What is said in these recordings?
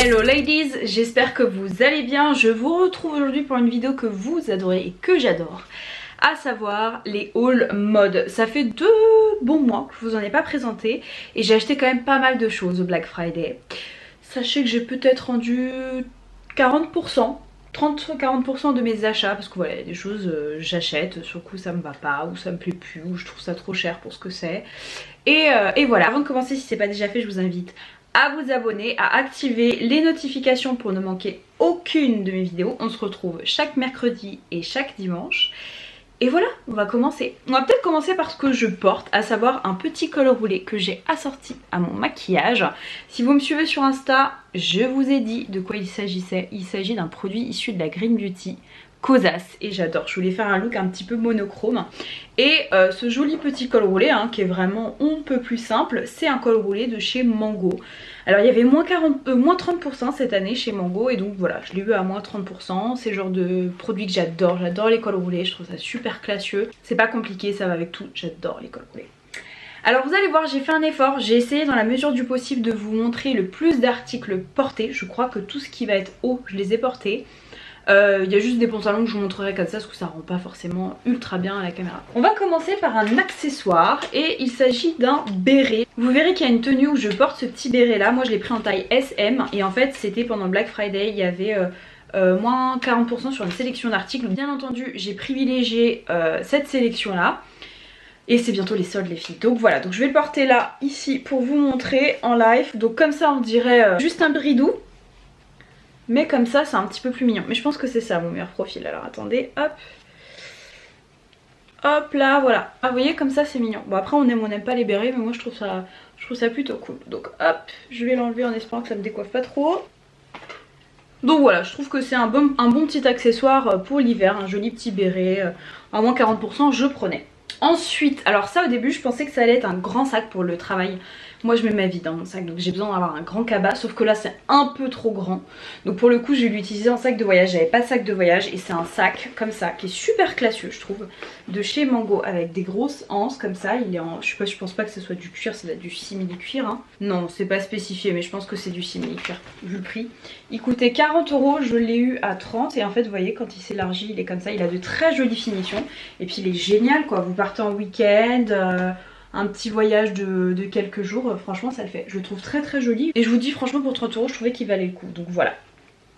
Hello ladies, j'espère que vous allez bien. Je vous retrouve aujourd'hui pour une vidéo que vous adorez et que j'adore, à savoir les hauls mode. Ça fait 2 bons mois que je vous en ai pas présenté et j'ai acheté quand même pas mal de choses au Black Friday. Sachez que j'ai peut-être rendu 40%, 30-40% de mes achats parce que voilà, il y a des choses j'achète, sur le coup ça me va pas ou ça me plaît plus ou je trouve ça trop cher pour ce que c'est. Et voilà, avant de commencer, si c'est pas déjà fait, je vous invite à vous abonner, à activer les notifications pour ne manquer aucune de mes vidéos. On se retrouve chaque mercredi et chaque dimanche. Et voilà, on va commencer. On va peut-être commencer par ce que je porte, à savoir un petit col roulé que j'ai assorti à mon maquillage. Si vous me suivez sur Insta, je vous ai dit de quoi il s'agissait. Il s'agit d'un produit issu de la Green Beauty, Cosas, et j'adore. Je voulais faire un look un petit peu monochrome. Et ce joli petit col roulé, hein, qui est vraiment un peu plus simple, c'est un col roulé de chez Mango. Alors il y avait moins 30% cette année chez Mango, et donc voilà, je l'ai eu à moins 30%. C'est le genre de produit que j'adore, j'adore les cols roulés, je trouve ça super classieux. C'est pas compliqué, ça va avec tout, j'adore les cols roulés. Alors vous allez voir, j'ai fait un effort, j'ai essayé dans la mesure du possible de vous montrer le plus d'articles portés. Je crois que tout ce qui va être haut, je les ai portés. Il y a juste des pantalons que je vous montrerai comme ça parce que ça rend pas forcément ultra bien à la caméra. On va commencer par un accessoire et il s'agit d'un béret. Vous verrez qu'il y a une tenue où je porte ce petit béret là. Moi je l'ai pris en taille SM et en fait c'était pendant Black Friday. Il y avait moins 40% sur une sélection d'articles. Bien entendu j'ai privilégié cette sélection là. Et c'est bientôt les soldes les filles. Donc voilà, donc je vais le porter là, ici, pour vous montrer en live. Donc comme ça on dirait juste un bridou. Mais comme ça c'est un petit peu plus mignon. Mais je pense que c'est ça mon meilleur profil. Alors attendez, hop. Hop là, voilà. Ah vous voyez, comme ça c'est mignon. Bon après on aime ou on n'aime pas les bérets, mais moi je trouve ça plutôt cool. Donc hop, je vais l'enlever en espérant que ça me décoiffe pas trop. Donc voilà, je trouve que c'est un bon petit accessoire pour l'hiver. Un joli petit béret. À moins 40% je prenais. Ensuite, alors ça au début je pensais que ça allait être un grand sac pour le travail. Moi je mets ma vie dans mon sac, donc j'ai besoin d'avoir un grand cabas, sauf que là c'est un peu trop grand. Donc pour le coup je vais l'utiliser en sac de voyage, j'avais pas de sac de voyage et c'est un sac comme ça qui est super classieux je trouve, de chez Mango, avec des grosses anses comme ça. Il est en, je pense pas que ce soit du cuir, c'est du simili-cuir hein. Non c'est pas spécifié mais je pense que c'est du simili-cuir vu le prix. Il coûtait 40 €, je l'ai eu à 30 et en fait vous voyez quand il s'élargit il est comme ça, il a de très jolies finitions. Et puis il est génial quoi, vous partez en week-end, un petit voyage de quelques jours, franchement ça le fait. Je le trouve très très joli et je vous dis franchement pour 30 € je trouvais qu'il valait le coup, donc voilà.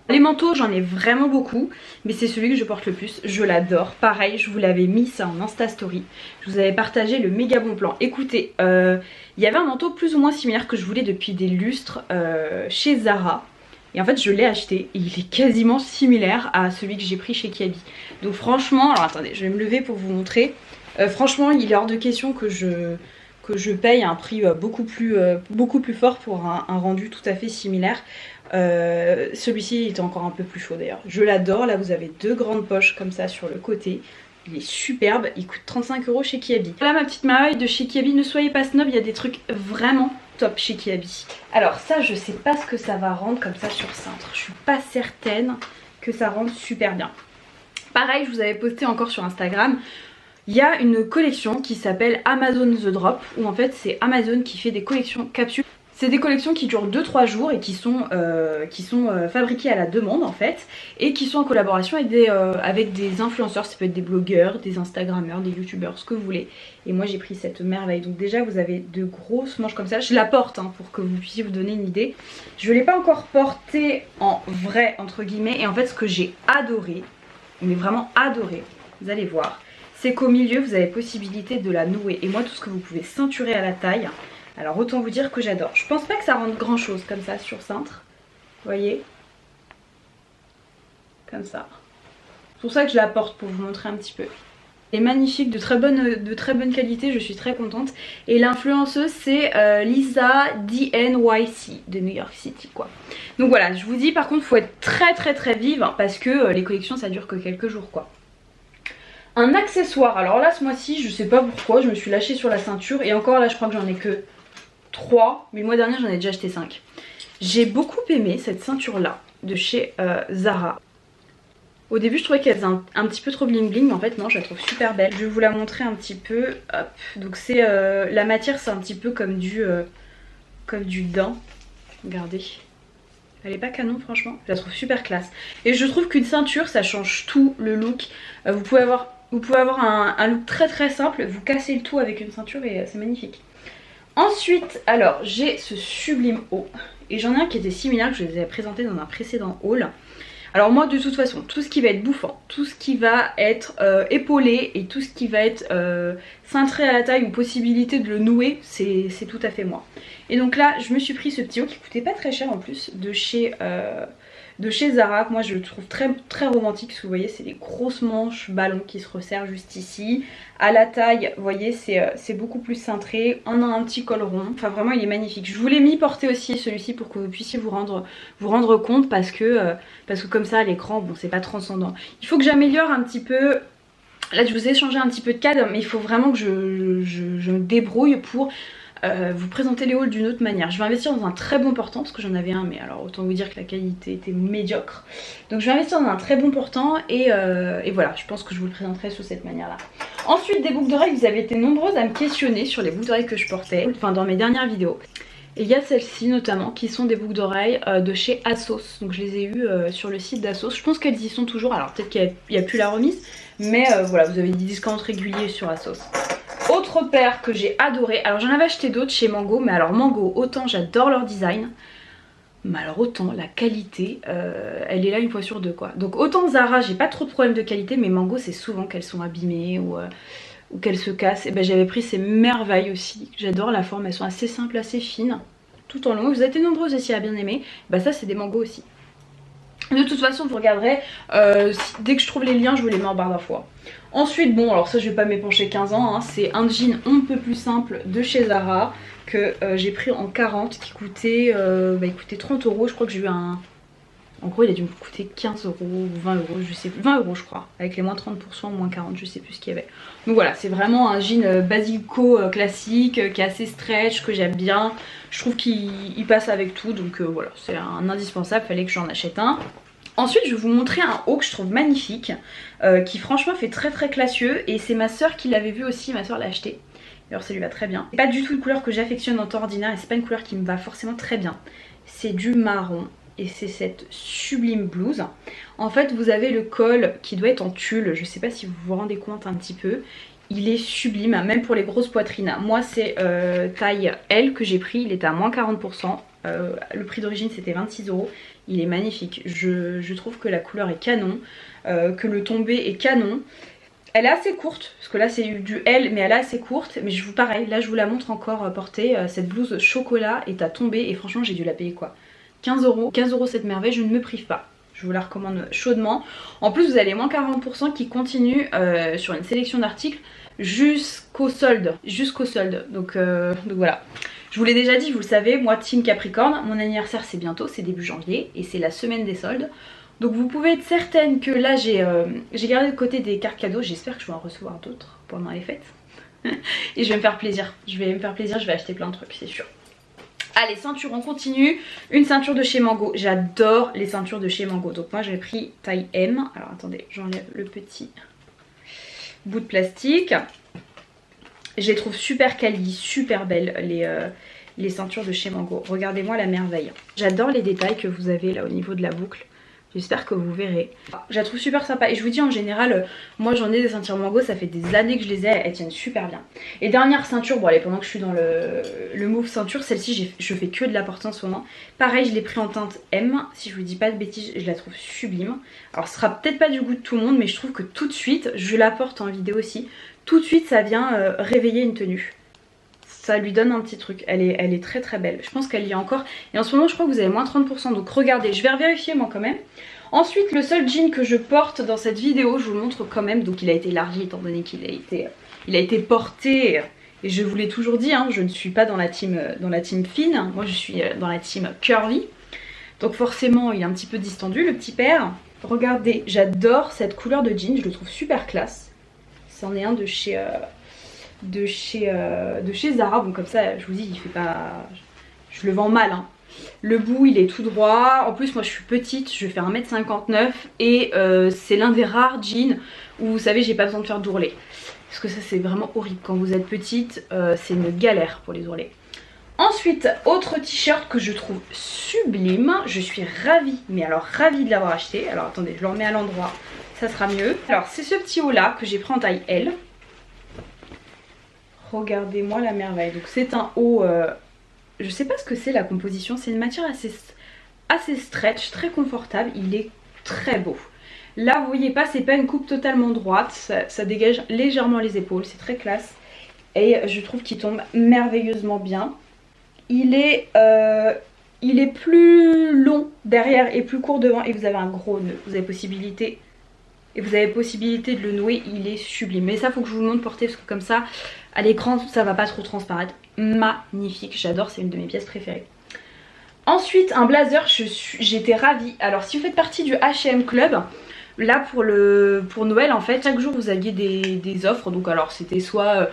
Les manteaux j'en ai vraiment beaucoup, mais c'est celui que je porte le plus, je l'adore. Pareil, je vous l'avais mis ça en Insta Story, je vous avais partagé le méga bon plan. Écoutez, il y avait un manteau plus ou moins similaire que je voulais depuis des lustres chez Zara. Et en fait je l'ai acheté et il est quasiment similaire à celui que j'ai pris chez Kiabi. Donc franchement, alors attendez, je vais me lever pour vous montrer. Franchement il est hors de question que je paye un prix beaucoup plus fort pour un rendu tout à fait similaire. Celui-ci était encore un peu plus chaud d'ailleurs. Je l'adore, là vous avez 2 grandes poches comme ça sur le côté. Il est superbe, il coûte 35 € chez Kiabi. Voilà ma petite maille de chez Kiabi, ne soyez pas snob, il y a des trucs vraiment top chez Kiabi. Alors ça je sais pas ce que ça va rendre comme ça sur cintre, je suis pas certaine que ça rende super bien. Pareil, je vous avais posté encore sur Instagram, il y a une collection qui s'appelle Amazon The Drop, où en fait c'est Amazon qui fait des collections capsules. C'est des collections qui durent 2-3 jours et qui sont fabriquées à la demande en fait, et qui sont en collaboration avec des influenceurs, ça peut être des blogueurs, des instagrammeurs, des youtubeurs, ce que vous voulez. Et moi j'ai pris cette merveille, donc déjà vous avez de grosses manches comme ça, je la porte hein, pour que vous puissiez vous donner une idée. Je ne l'ai pas encore portée en vrai entre guillemets, et en fait ce que j'ai adoré, mais vraiment adoré, vous allez voir, c'est qu'au milieu vous avez possibilité de la nouer. Et moi tout ce que vous pouvez ceinturer à la taille, alors autant vous dire que j'adore. Je pense pas que ça rende grand chose comme ça sur cintre. Vous voyez, comme ça. C'est pour ça que je la porte, pour vous montrer un petit peu. Elle est magnifique, de très bonne qualité, je suis très contente. Et l'influenceuse c'est Lisa DNYC de New York City quoi. Donc voilà, je vous dis par contre faut être très vive hein, parce que les collections ça dure que quelques jours quoi. Un accessoire, alors là ce mois-ci je sais pas pourquoi je me suis lâchée sur la ceinture et encore là je crois que j'en ai que 3, mais le mois dernier j'en ai déjà acheté 5. J'ai beaucoup aimé cette ceinture là de chez Zara. Au début je trouvais qu'elle faisait un petit peu trop bling bling, mais en fait non, je la trouve super belle. Je vais vous la montrer un petit peu. Hop. Donc c'est la matière c'est un petit peu comme du daim. Regardez. Elle est pas canon franchement, je la trouve super classe. Et je trouve qu'une ceinture ça change tout le look. Vous pouvez avoir un look très très simple, vous cassez le tout avec une ceinture et c'est magnifique. Ensuite, alors j'ai ce sublime haut. Et j'en ai un qui était similaire que je vous ai présenté dans un précédent haul. Alors moi de toute façon, tout ce qui va être bouffant, tout ce qui va être épaulé et tout ce qui va être cintré à la taille ou possibilité de le nouer, c'est tout à fait moi. Et donc là je me suis pris ce petit haut qui coûtait pas très cher en plus de chez Zara, que moi je le trouve très, très romantique. Parce que vous voyez c'est des grosses manches ballons qui se resserrent juste ici. À la taille vous voyez c'est beaucoup plus cintré, on a un petit col rond, enfin vraiment il est magnifique. Je voulais m'y porter aussi celui-ci pour que vous puissiez vous rendre compte parce que comme ça à l'écran bon c'est pas transcendant. Il faut que j'améliore un petit peu. Là je vous ai changé un petit peu de cadre mais il faut vraiment que je me débrouille pour vous présenter les hauls d'une autre manière. Je vais investir dans un très bon portant parce que j'en avais un mais alors autant vous dire que la qualité était médiocre. Donc je vais investir dans un très bon portant et voilà, je pense que je vous le présenterai sous cette manière là. Ensuite des boucles d'oreilles, vous avez été nombreuses à me questionner sur les boucles d'oreilles que je portais, enfin dans mes dernières vidéos. Et il y a celles-ci notamment qui sont des boucles d'oreilles de chez Asos. Donc je les ai eues sur le site d'Asos. Je pense qu'elles y sont toujours, alors peut-être qu'il n'y a plus la remise. Mais voilà, vous avez des discounts réguliers sur Asos. Autre paire que j'ai adoré, alors j'en avais acheté d'autres chez Mango, mais alors Mango, autant j'adore leur design, mais alors autant la qualité, elle est là une fois sur deux quoi. Donc autant Zara, j'ai pas trop de problèmes de qualité, mais Mango c'est souvent qu'elles sont abîmées ou qu'elles se cassent. Et ben j'avais pris ces merveilles aussi, j'adore la forme, elles sont assez simples, assez fines, tout en long. Vous avez été nombreuses aussi à bien aimer, bah ça c'est des Mango aussi. De toute façon vous regarderez, dès que je trouve les liens je vous les mets en barre d'infos. Ensuite bon alors ça je vais pas m'épancher 15 ans, hein, c'est un jean un peu plus simple de chez Zara que j'ai pris en 40 qui coûtait, écoutez 30 €. Je crois que j'ai eu un... En gros il a dû me coûter 15 € ou 20 €, je sais plus, 20 € je crois, avec les moins 30% moins 40, je sais plus ce qu'il y avait. Donc voilà, c'est vraiment un jean basico classique qui est assez stretch, que j'aime bien. Je trouve qu'il passe avec tout, donc voilà, c'est un indispensable, fallait que j'en achète un. Ensuite je vais vous montrer un haut que je trouve magnifique, qui franchement fait très très classieux, et c'est ma soeur qui l'avait vu aussi, ma soeur l'a acheté. Alors ça lui va très bien. C'est pas du tout une couleur que j'affectionne en temps ordinaire et c'est pas une couleur qui me va forcément très bien. C'est du marron et c'est cette sublime blouse. En fait vous avez le col qui doit être en tulle, je sais pas si vous vous rendez compte un petit peu. Il est sublime, même pour les grosses poitrines. Moi c'est taille L que j'ai pris, il était à moins 40%. Le prix d'origine c'était 26 €. Il est magnifique, je trouve que la couleur est canon, que le tombé est canon. Elle est assez courte, parce que là c'est du L mais elle est assez courte. Mais pareil, là je vous la montre encore portée. Cette blouse chocolat est à tomber et franchement j'ai dû la payer quoi 15 €. 15 € cette merveille, je ne me prive pas. Je vous la recommande chaudement. En plus vous avez moins 40% qui continue sur une sélection d'articles jusqu'au solde. Donc voilà. Je vous l'ai déjà dit, vous le savez, moi team Capricorne, mon anniversaire c'est bientôt, c'est début janvier et c'est la semaine des soldes. Donc vous pouvez être certaine que là j'ai gardé de côté des cartes cadeaux, j'espère que je vais en recevoir d'autres pendant les fêtes. Et je vais me faire plaisir, je vais acheter plein de trucs, c'est sûr. Allez, ceinture, on continue. Une ceinture de chez Mango, j'adore les ceintures de chez Mango. Donc moi j'ai pris taille M, alors attendez, j'enlève le petit bout de plastique. Je les trouve super quali, super belles les ceintures de chez Mango. Regardez-moi la merveille. J'adore les détails que vous avez là au niveau de la boucle. J'espère que vous verrez. Je la trouve super sympa et je vous dis en général, moi j'en ai des ceintures Mango, ça fait des années que je les ai, elles tiennent super bien. Et dernière ceinture, bon allez, pendant que je suis dans le move ceinture, celle-ci je fais que de la porter en ce moment. Pareil, je l'ai pris en teinte M, si je vous dis pas de bêtises, je la trouve sublime. Alors ce sera peut-être pas du goût de tout le monde, mais je trouve que tout de suite, je la porte en vidéo aussi, tout de suite ça vient réveiller une tenue. Ça lui donne un petit truc, elle est très très belle. Je pense qu'elle y est encore. Et en ce moment je crois que vous avez moins 30%, donc regardez, je vais vérifier moi quand même. Ensuite le seul jean que je porte dans cette vidéo, je vous le montre quand même. Donc il a été élargi étant donné qu'il a été porté. Et je vous l'ai toujours dit, hein, je ne suis pas dans la team fine. Moi je suis dans la team curvy. Donc forcément il est un petit peu distendu le petit père. Regardez, j'adore cette couleur de jean, je le trouve super classe. C'en est un de chez Zara, bon comme ça je vous dis il fait pas, je le vends mal hein. Le bout il est tout droit, en plus moi je suis petite, je fais 1m59 et c'est l'un des rares jeans où vous savez j'ai pas besoin de faire d'ourlet, parce que ça c'est vraiment horrible quand vous êtes petite, c'est une galère pour les ourlets. Ensuite, autre t-shirt que je trouve sublime. Je suis ravie, mais alors ravie de l'avoir acheté. Alors attendez, je le remets à l'endroit, ça sera mieux. Alors c'est ce petit haut là que j'ai pris en taille L. Regardez-moi la merveille. Donc c'est un haut, je sais pas ce que c'est la composition. C'est une matière assez stretch, très confortable. Il est très beau. Là vous voyez pas, c'est pas une coupe totalement droite. Ça dégage légèrement les épaules, c'est très classe. Et je trouve qu'il tombe merveilleusement bien. Il est plus long derrière et plus court devant et vous avez un gros nœud. Vous avez possibilité de le nouer, il est sublime. Mais ça faut que je vous le montre porter parce que comme ça à l'écran ça va pas trop transparaître. Magnifique, j'adore, c'est une de mes pièces préférées. Ensuite un blazer, j'étais ravie. Alors si vous faites partie du H&M Club, là pour Noël en fait, chaque jour vous aviez des offres. Donc alors c'était soit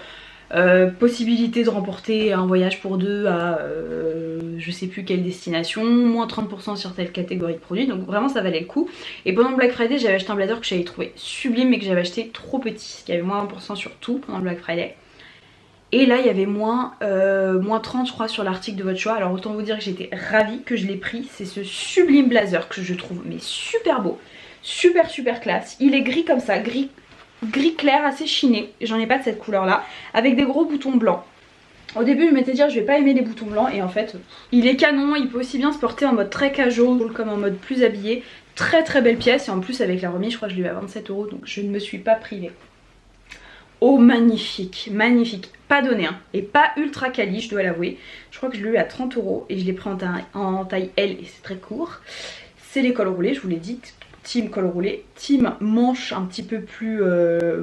possibilité de remporter un voyage pour deux à je sais plus quelle destination, moins 30% sur telle catégorie de produits, donc vraiment ça valait le coup. Et pendant le Black Friday j'avais acheté un blazer que j'avais trouvé sublime mais que j'avais acheté trop petit, il y avait moins 1% sur tout pendant le Black Friday. Et là il y avait moins 30 je crois sur l'article de votre choix. Alors autant vous dire que j'étais ravie que je l'ai pris. C'est ce sublime blazer que je trouve mais super beau, super classe. Il est gris comme ça, gris clair assez chiné, j'en ai pas de cette couleur là, avec des gros boutons blancs. Au début je m'étais dit je vais pas aimer les boutons blancs et en fait il est canon, il peut aussi bien se porter en mode très casual comme en mode plus habillé. Très belle pièce et en plus avec la remise je crois que je l'ai eu à 27 € donc je ne me suis pas privée. Oh magnifique, pas donné hein, et pas ultra quali je dois l'avouer. Je crois que je l'ai eu à 30 € et je l'ai pris en taille L et c'est très court. C'est les cols roulés, je vous l'ai dit. Team col roulé, team manche un petit peu plus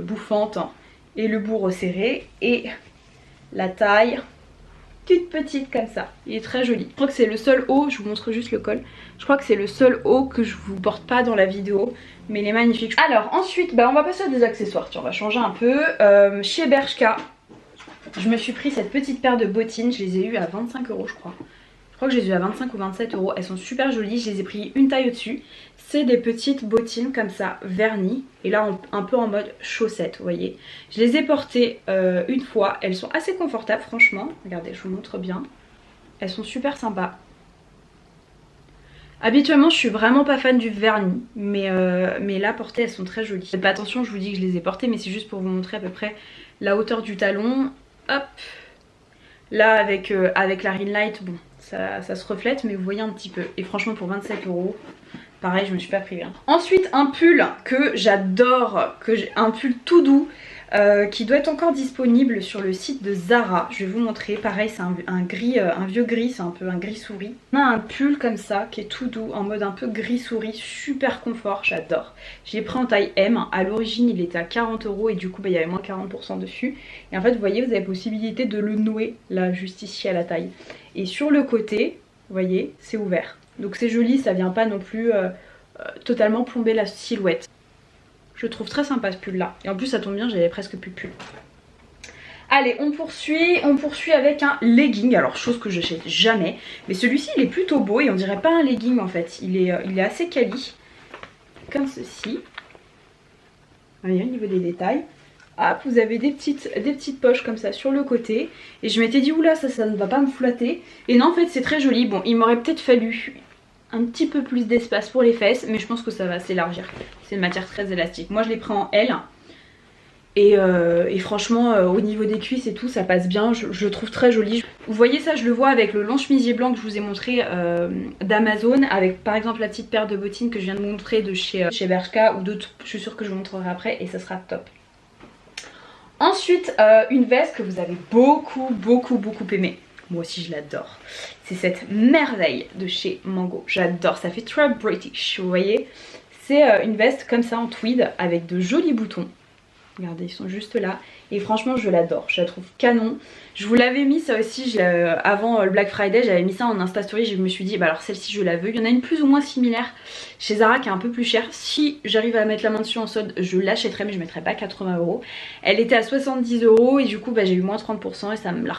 bouffante hein, et le bout resserré et la taille toute petite comme ça. Il est très joli. Je crois que c'est le seul haut, je vous montre juste le col. Je crois que c'est le seul haut que je vous porte pas dans la vidéo, mais il est magnifique. Alors ensuite, on va passer à des accessoires. Tiens, on va changer un peu. Chez Bershka, je me suis pris cette petite paire de bottines. Je les ai eues à 25 € je crois. Je crois que je les ai eues à 25 ou 27 €. Elles sont super jolies. Je les ai pris une taille au-dessus. C'est des petites bottines comme ça, vernies. Et là, un peu en mode chaussettes, vous voyez. Je les ai portées une fois. Elles sont assez confortables, franchement. Regardez, je vous montre bien. Elles sont super sympas. Habituellement, je suis vraiment pas fan du vernis. Mais là, portées, elles sont très jolies. Faites pas attention, je vous dis que je les ai portées. Mais c'est juste pour vous montrer à peu près la hauteur du talon. Hop. Là, avec la ring light, bon, ça se reflète. Mais vous voyez un petit peu. Et franchement, pour 27 €... pareil, je me suis pas privée. Ensuite, un pull que j'adore, un pull tout doux qui doit être encore disponible sur le site de Zara. Je vais vous montrer. Pareil, c'est un vieux gris, c'est un peu un gris souris. On a un pull comme ça qui est tout doux, en mode un peu gris souris, super confort, j'adore. Je l'ai pris en taille M. À l'origine, il était à 40 € et du coup, il y avait moins 40% dessus. Et en fait, vous voyez, vous avez possibilité de le nouer là, juste ici à la taille. Et sur le côté, vous voyez, c'est ouvert. Donc c'est joli, ça vient pas non plus totalement plomber la silhouette. Je trouve très sympa ce pull là. Et en plus ça tombe bien, j'avais presque plus de pull. Allez, on poursuit avec un legging. Alors chose que je n'achète jamais. Mais celui-ci il est plutôt beau et on dirait pas un legging en fait. Il est assez quali. Comme ceci. Vous voyez au niveau des détails. Hop, vous avez des petites poches comme ça sur le côté. Et je m'étais dit oula ça ne va pas me flatter. Et non en fait c'est très joli. Bon il m'aurait peut-être fallu un petit peu plus d'espace pour les fesses. Mais je pense que ça va s'élargir. C'est une matière très élastique. Moi je l'ai pris en L. Et franchement au niveau des cuisses et tout ça passe bien. Je le trouve très joli. Vous voyez ça, je le vois avec le long chemisier blanc que je vous ai montré d'Amazon. Avec par exemple la petite paire de bottines que je viens de montrer de chez Bershka. Ou d'autres, je suis sûre que je vous montrerai après. Et ça sera top. Ensuite, une veste que vous avez beaucoup aimé. Moi aussi je l'adore. C'est cette merveille de chez Mango. J'adore, ça fait très British, vous voyez. C'est une veste comme ça en tweed avec de jolis boutons. Regardez, ils sont juste là. Et franchement, je l'adore. Je la trouve canon. Je vous l'avais mis ça aussi avant le Black Friday. J'avais mis ça en Insta Story. Je me suis dit, bah alors celle-ci, je la veux. Il y en a une plus ou moins similaire chez Zara qui est un peu plus chère. Si j'arrive à mettre la main dessus en solde, je l'achèterai, mais je ne mettrai pas 80 €. Elle était à 70 € et du coup, bah, j'ai eu moins 30% et ça me l'a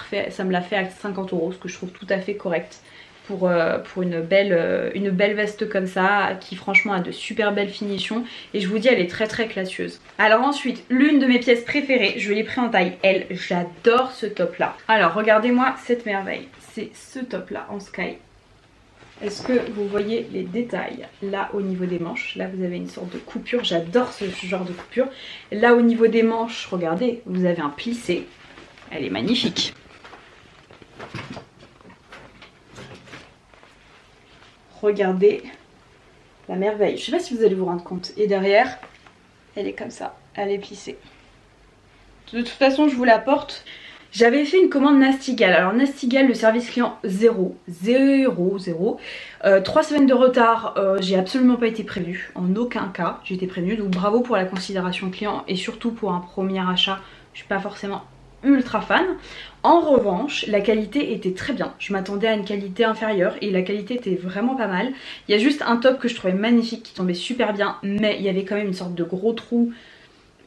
fait à 50 €, ce que je trouve tout à fait correct. pour une belle veste comme ça qui franchement a de super belles finitions et je vous dis elle est très très classieuse. Alors ensuite l'une de mes pièces préférées, je l'ai pris en taille L, j'adore ce top là. Alors regardez-moi cette merveille, c'est ce top là en sky. Est-ce que vous voyez les détails? Là au niveau des manches, là vous avez une sorte de coupure, j'adore ce genre de coupure. Là au niveau des manches, regardez, vous avez un plissé, elle est magnifique. Regardez la merveille, je sais pas si vous allez vous rendre compte. Et derrière, elle est comme ça, elle est plissée. De toute façon, je vous la porte. J'avais fait une commande Nastigal. Alors Nastigal, le service client 0. 3 semaines de retard, j'ai absolument pas été prévenue. En aucun cas, j'ai été prévenue. Donc bravo pour la considération client et surtout pour un premier achat. Je suis pas forcément ultra fan. En revanche, la qualité était très bien. Je m'attendais à une qualité inférieure et la qualité était vraiment pas mal. Il y a juste un top que je trouvais magnifique qui tombait super bien, mais il y avait quand même une sorte de gros trou.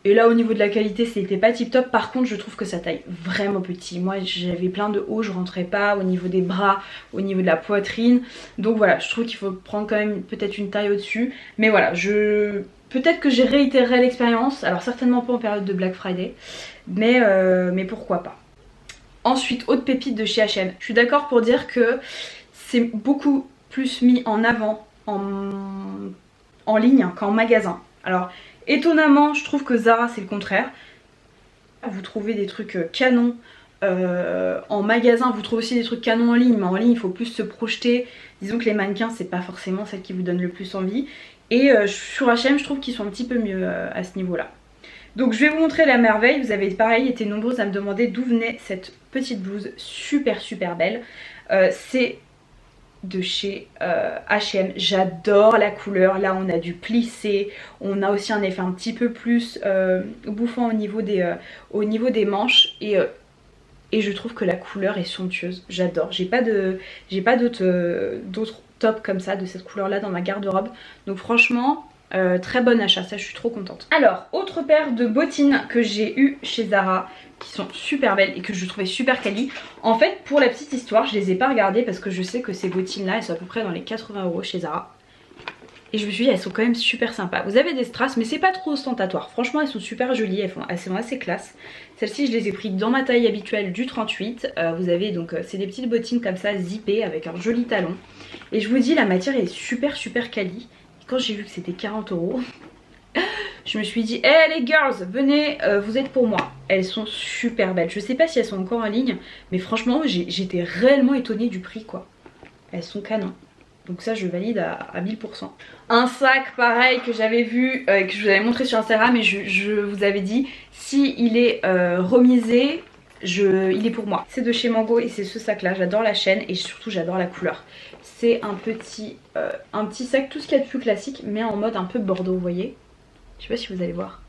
Et là au niveau de la qualité c'était pas tip top. Par contre je trouve que ça taille vraiment petit. Moi j'avais plein de hauts, je rentrais pas au niveau des bras, au niveau de la poitrine. Donc voilà, je trouve qu'il faut prendre quand même peut-être une taille au-dessus. Mais voilà, peut-être que j'ai réitéré l'expérience. Alors certainement pas en période de Black Friday, mais pourquoi pas. Ensuite, autre pépite de chez H&M. Je suis d'accord pour dire que c'est beaucoup plus mis en avant en ligne qu'en magasin. Alors étonnamment, je trouve que Zara c'est le contraire. Vous trouvez des trucs canons en magasin, vous trouvez aussi des trucs canons en ligne, mais en ligne il faut plus se projeter. Disons que les mannequins c'est pas forcément celle qui vous donne le plus envie. Et sur H&M je trouve qu'ils sont un petit peu mieux à ce niveau là. Donc je vais vous montrer la merveille. Vous avez pareil été nombreuses à me demander d'où venait cette petite blouse super belle. C'est de chez H&M, j'adore la couleur. Là on a du plissé, on a aussi un effet un petit peu plus bouffant au niveau des manches et je trouve que la couleur est somptueuse, j'adore. J'ai pas d'autres tops comme ça de cette couleur là dans ma garde-robe, donc franchement très bon achat, ça je suis trop contente. Alors autre paire de bottines que j'ai eu chez Zara qui sont super belles et que je trouvais super quali. En fait pour la petite histoire je les ai pas regardées parce que je sais que ces bottines là elles sont à peu près dans les 80 € chez Zara. Et je me suis dit elles sont quand même super sympas. Vous avez des strass mais c'est pas trop ostentatoire. Franchement elles sont super jolies, elles sont assez classe. Celles-ci je les ai prises dans ma taille habituelle du 38. Vous avez donc c'est des petites bottines comme ça zippées avec un joli talon. Et je vous dis la matière est super quali. Quand j'ai vu que c'était 40 €, je me suis dit hey les girls venez, vous êtes pour moi. Elles sont super belles. Je sais pas si elles sont encore en ligne, mais franchement j'étais réellement étonnée du prix quoi. Elles sont canon. Donc ça je valide à 1000%. Un sac pareil que j'avais vu, que je vous avais montré sur Instagram et je vous avais dit si il est remisé, il est pour moi. C'est de chez Mango et c'est ce sac là, j'adore la chaîne et surtout j'adore la couleur. C'est un petit sac, tout ce qu'il y a de plus classique mais en mode un peu bordeaux, vous voyez. Je sais pas si vous allez voir.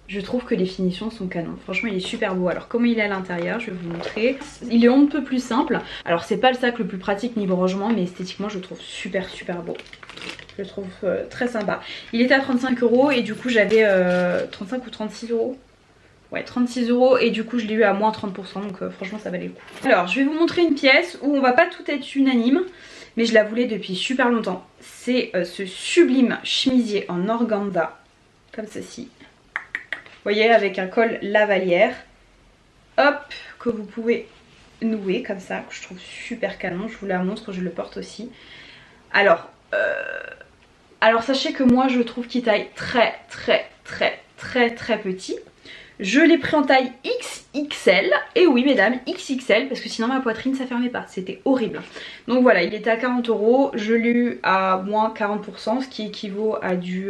Je trouve que les finitions sont canons. Franchement il est super beau. Alors comment il est à l'intérieur, je vais vous montrer. Il est un peu plus simple. Alors c'est pas le sac le plus pratique niveau rangement, mais esthétiquement je le trouve super beau. Je le trouve très sympa. Il était à 35 € et du coup j'avais 35 ou 36 €. Ouais 36 € et du coup je l'ai eu à moins 30%, donc franchement ça valait le coup. Alors je vais vous montrer une pièce où on va pas tout être unanime, mais je la voulais depuis super longtemps. C'est ce sublime chemisier en organza, comme ceci. Vous voyez, avec un col lavalière, hop, que vous pouvez nouer comme ça, que je trouve super canon. Je vous la montre, je le porte aussi. Alors sachez que moi je trouve qu'il taille très petit. Je l'ai pris en taille XXL, et oui mesdames, XXL, parce que sinon ma poitrine ça fermait pas, c'était horrible. Donc voilà, il était à 40 €, je l'ai eu à moins 40%, ce qui équivaut à du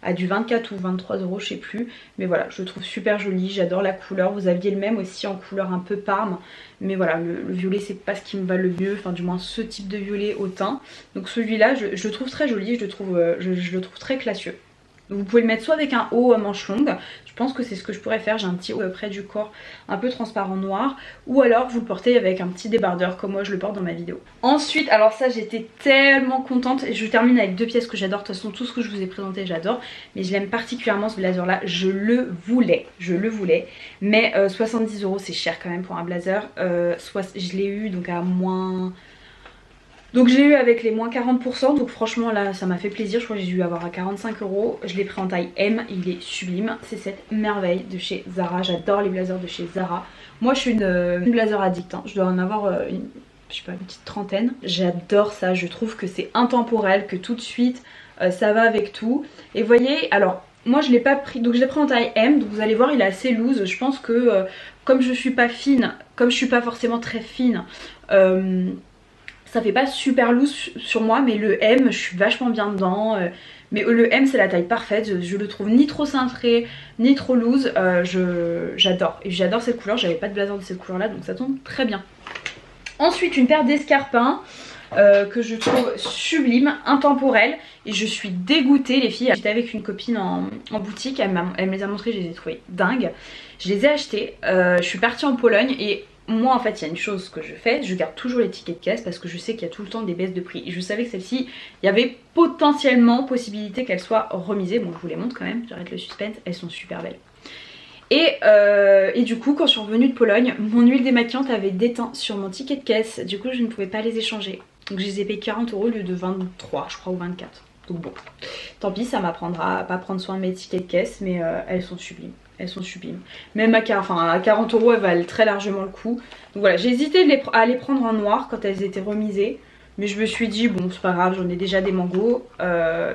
24 ou 23 €, je sais plus. Mais voilà, je le trouve super joli, j'adore la couleur. Vous aviez le même aussi en couleur un peu parme, mais voilà, le violet c'est pas ce qui me va le mieux, enfin du moins ce type de violet au teint. Donc celui-là, je le trouve très joli, je le trouve très classieux. Donc vous pouvez le mettre soit avec un haut à manches longues, je pense que c'est ce que je pourrais faire, j'ai un petit haut près du corps un peu transparent noir, ou alors vous le portez avec un petit débardeur comme moi je le porte dans ma vidéo. Ensuite, alors ça j'étais tellement contente, et je termine avec deux pièces que j'adore, de toute façon tout ce que je vous ai présenté j'adore, mais je l'aime particulièrement ce blazer là, je le voulais, mais 70 € c'est cher quand même pour un blazer, je l'ai eu donc à moins... Donc j'ai eu avec les moins 40%, donc franchement là ça m'a fait plaisir, je crois que j'ai dû avoir à 45 €. Je l'ai pris en taille M, il est sublime. C'est cette merveille de chez Zara, j'adore les blazers de chez Zara. Moi je suis une blazer addict, hein. Je dois en avoir je sais pas, une petite trentaine. J'adore ça, je trouve que c'est intemporel, que tout de suite ça va avec tout. Et vous voyez, alors moi je l'ai pas pris, donc je l'ai pris en taille M, donc vous allez voir il est assez loose. Je pense que comme je suis pas fine, comme je suis pas forcément très fine, ça fait pas super loose sur moi, mais le M je suis vachement bien dedans, mais le M c'est la taille parfaite, je le trouve ni trop cintré ni trop loose, j'adore, et j'adore cette couleur, j'avais pas de blazer de cette couleur là donc ça tombe très bien. Ensuite une paire d'escarpins que je trouve sublime, intemporelle, et je suis dégoûtée les filles. J'étais avec une copine en boutique, elle me les a montrées, je les ai trouvées dingues, je les ai achetées, je suis partie en Pologne et moi en fait il y a une chose que je fais, je garde toujours les tickets de caisse parce que je sais qu'il y a tout le temps des baisses de prix, et je savais que celle-ci il y avait potentiellement possibilité qu'elle soit remisée. Bon je vous les montre quand même, j'arrête le suspense, elles sont super belles. Et du coup quand je suis revenue de Pologne, mon huile démaquillante avait déteint sur mon ticket de caisse, du coup je ne pouvais pas les échanger, donc je les ai payé 40 € au lieu de 23 je crois, ou 24. Donc bon, tant pis, ça m'apprendra à pas prendre soin de mes tickets de caisse, mais elles sont sublimes. Elles sont sublimes. Même à 40 € elles valent très largement le coup. Donc voilà, j'ai hésité à les prendre en noir quand elles étaient remisées, mais je me suis dit bon c'est pas grave, j'en ai déjà des mangos.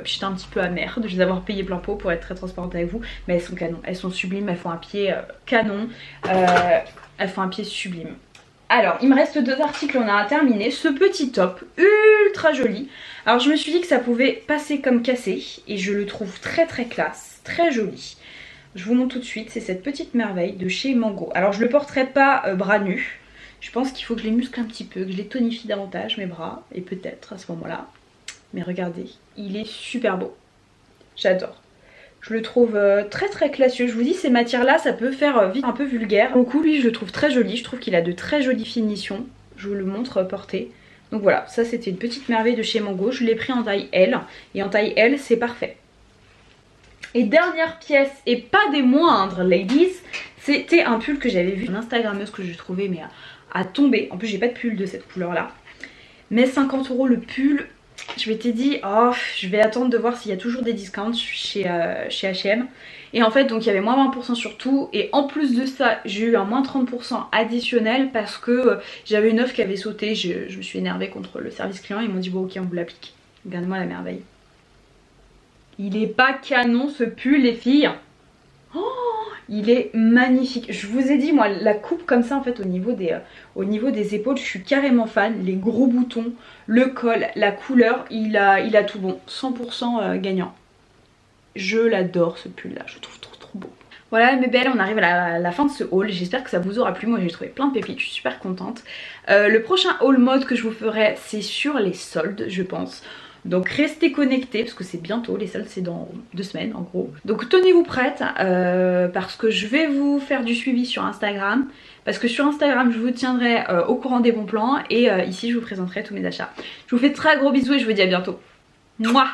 J'étais un petit peu amère de les avoir payés plein pot pour être très transparente avec vous, mais elles sont canon, elles sont sublimes, elles font un pied canon, elles font un pied sublime. Alors il me reste deux articles, on a terminé. Ce petit top ultra joli, alors je me suis dit que ça pouvait passer comme cassé, et je le trouve très très classe, très joli. Je vous montre tout de suite, c'est cette petite merveille de chez Mango. Alors je le porterai pas bras nus, je pense qu'il faut que je les muscle un petit peu, que je les tonifie davantage mes bras, et peut-être à ce moment là. Mais regardez, il est super beau, j'adore. Je le trouve très très classieux. Je vous dis, ces matières là ça peut faire vite un peu vulgaire. Beaucoup lui je le trouve très joli, je trouve qu'il a de très jolies finitions. Je vous le montre porté. Donc voilà, ça c'était une petite merveille de chez Mango. Je l'ai pris en taille L, et en taille L c'est parfait. Et dernière pièce, et pas des moindres ladies, c'était un pull que j'avais vu une Instagrammeuse que je trouvais mais à tomber. En plus j'ai pas de pull de cette couleur là, mais 50 € le pull. Je m'étais dit oh je vais attendre de voir s'il y a toujours des discounts chez H&M. Et en fait donc il y avait moins 20% sur tout, et en plus de ça j'ai eu un moins 30% additionnel parce que j'avais une offre qui avait sauté. Je me suis énervée contre le service client, ils m'ont dit bon ok on vous l'applique. Regardez-moi la merveille. Il est pas canon ce pull les filles. Oh, il est magnifique. Je vous ai dit moi la coupe comme ça en fait au niveau des épaules, je suis carrément fan. Les gros boutons, le col, la couleur, il a tout bon. 100% gagnant. Je l'adore ce pull là, je le trouve trop beau. Voilà mes belles, on arrive à la fin de ce haul. J'espère que ça vous aura plu. Moi j'ai trouvé plein de pépites, je suis super contente. Le prochain haul mode que je vous ferai c'est sur les soldes je pense. Donc restez connectés parce que c'est bientôt, les soldes c'est dans 2 semaines en gros. Donc tenez-vous prêtes parce que je vais vous faire du suivi sur Instagram. Parce que sur Instagram je vous tiendrai au courant des bons plans, et ici je vous présenterai tous mes achats. Je vous fais de très gros bisous et je vous dis à bientôt. Mouah.